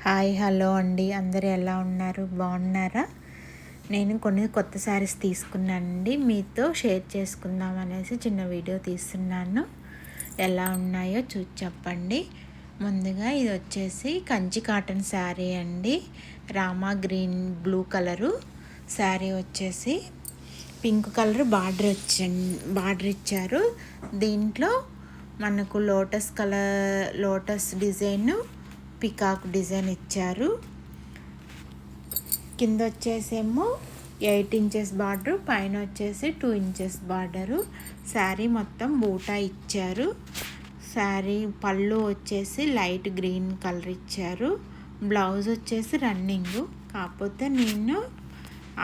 Hi hello అండి, అందరూ ఎలా ఉన్నారు? బాగున్నారా? నేను కొన్ని కొత్త శారీస్ తీసుకున్నానండి, మీతో షేర్ చేసుకుందాం అనేసి చిన్న వీడియో తీస్తున్నాను. ఎలా ఉన్నాయో చూసి చెప్పండి. ముందుగా ఇది వచ్చేసి కంచి కాటన్ శారీ అండి. Rama green blue colour sari వచ్చేసి పింక్ కలర్ బార్డర్ ఇచ్చారు. దీంట్లో మనకు లోటస్ డిజైన్, పికాక్ డిజైన్ ఇచ్చారు. కింద వచ్చేసేమో 8 ఇంచెస్ బార్డరు, పైన వచ్చేసి 2 ఇంచెస్ బార్డరు. శారీ మొత్తం బూటా ఇచ్చారు. శారీ పళ్ళు వచ్చేసి లైట్ గ్రీన్ కలర్ ఇచ్చారు. బ్లౌజ్ వచ్చేసి రన్నింగ్, కాకపోతే నేను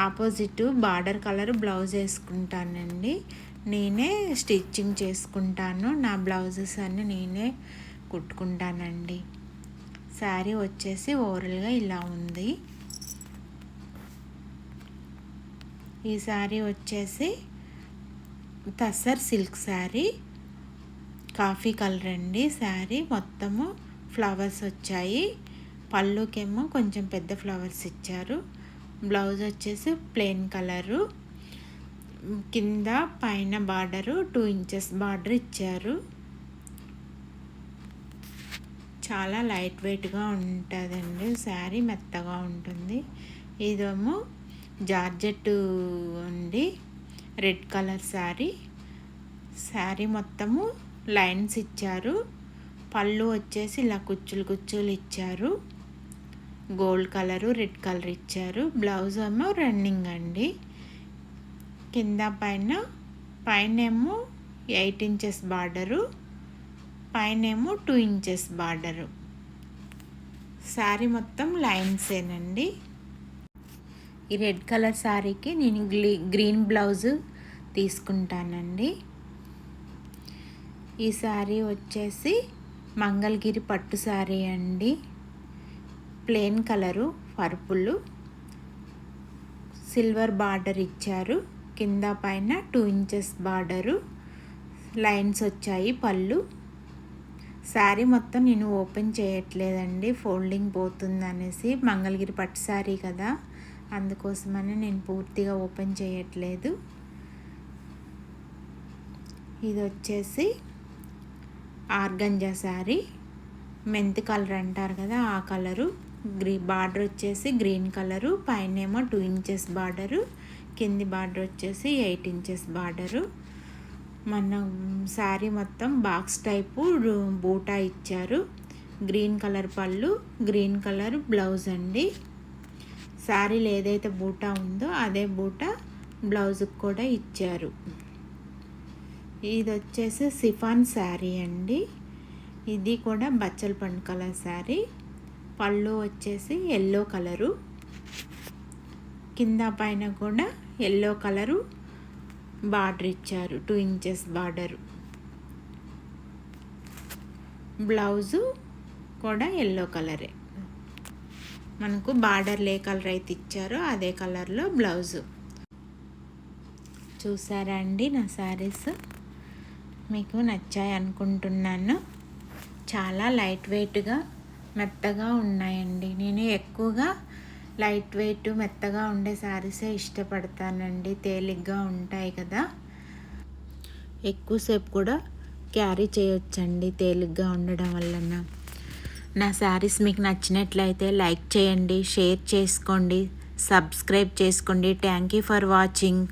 ఆపోజిట్ బార్డర్ కలర్ బ్లౌజ్ వేసుకుంటానండి. నేనే స్టిచ్చింగ్ చేసుకుంటాను, నా బ్లౌజెస్ అన్నీ నేనే కుట్టుకుంటానండి. శారీ వచ్చేసి ఓవరాల్గా ఇలా ఉంది. ఈ శారీ వచ్చేసి tussar silk sari, coffee colour అండి. శారీ మొత్తము ఫ్లవర్స్ వచ్చాయి. పళ్ళుకేమో కొంచెం పెద్ద ఫ్లవర్స్ ఇచ్చారు. బ్లౌజ్ వచ్చేసి ప్లెయిన్ కలరు, కింద పైన బార్డరు 2 ఇంచెస్ బార్డర్ ఇచ్చారు. చాలా లైట్ వెయిట్గా ఉంటుందండి శారీ, మెత్తగా ఉంటుంది. ఇదేమో జార్జెట్ అండి, రెడ్ కలర్ శారీ మొత్తము లైన్స్ ఇచ్చారు. పళ్ళు వచ్చేసి ఇలా కుచ్చులు ఇచ్చారు. గోల్డ్ కలరు, రెడ్ కలర్ ఇచ్చారు. బ్లౌజ్ ఏమో రన్నింగ్ అండి. కింద పైనేమో 8 ఇంచెస్ బార్డరు, పైనేమో 2 ఇంచెస్ బార్డరు. శారీ మొత్తం లైన్సేనండి. ఈ రెడ్ కలర్ శారీకి నేను గ్రీన్ బ్లౌజ్ తీసుకుంటానండి. ఈ శారీ వచ్చేసి మంగళగిరి పట్టు శారీ అండి. Plain colour, purple, silver border ఇచ్చారు. కింద పైన 2 ఇంచెస్ బార్డరు, లైన్స్ వచ్చాయి. పళ్ళు శారీ మొత్తం నేను ఓపెన్ చేయట్లేదండి, ఫోల్డింగ్ పోతుంది అనేసి. మంగళగిరి పట్టు శారీ కదా, అందుకోసమని నేను పూర్తిగా ఓపెన్ చేయట్లేదు. ఇది వచ్చేసి ఆర్గంజా శారీ, మెంతి కలర్ అంటారు కదా ఆ కలరు. బార్డర్ వచ్చేసి గ్రీన్ కలరు, పైనేమో 2 ఇంచెస్ బార్డరు, కింది బార్డర్ వచ్చేసి 8 ఇంచెస్ బార్డరు. మన శారీ మొత్తం బాక్స్ టైపు బూటా ఇచ్చారు. గ్రీన్ కలర్ పళ్ళు, గ్రీన్ కలర్ బ్లౌజ్ అండి. శారీలో ఏదైతే బూటా ఉందో అదే బూటా బ్లౌజ్కి కూడా ఇచ్చారు. ఇది వచ్చేసి సిఫాన్ శారీ అండి. ఇది కూడా బచ్చల పండు కలర్ శారీ. పళ్ళు వచ్చేసి ఎల్లో కలరు, కింద పైన కూడా ఎల్లో కలరు బార్డర్ ఇచ్చారు, 2 ఇంచెస్ బార్డరు. బ్లౌజు కూడా ఎల్లో కలరే, మనకు బార్డర్ ఏ కలర్ అయితే ఇచ్చారో అదే కలర్లో బ్లౌజు. చూసారా అండి, నా శారీస్ మీకు నచ్చాయి అనుకుంటున్నాను. చాలా లైట్ వెయిట్గా మెత్తగా ఉన్నాయండి. నేను ఎక్కువగా లైట్ వెయిట్ మెత్తగా ఉండే శారీసే ఇష్టపడతానండి, తేలిగ్గా ఉంటాయి కదా, ఎక్కువసేపు కూడా క్యారీ చేయొచ్చండి తేలిగ్గా ఉండడం వలన. నా శారీస్ మీకు నచ్చినట్లయితే లైక్ చేయండి, షేర్ చేసుకోండి, సబ్స్క్రైబ్ చేసుకోండి. Thank you for watching.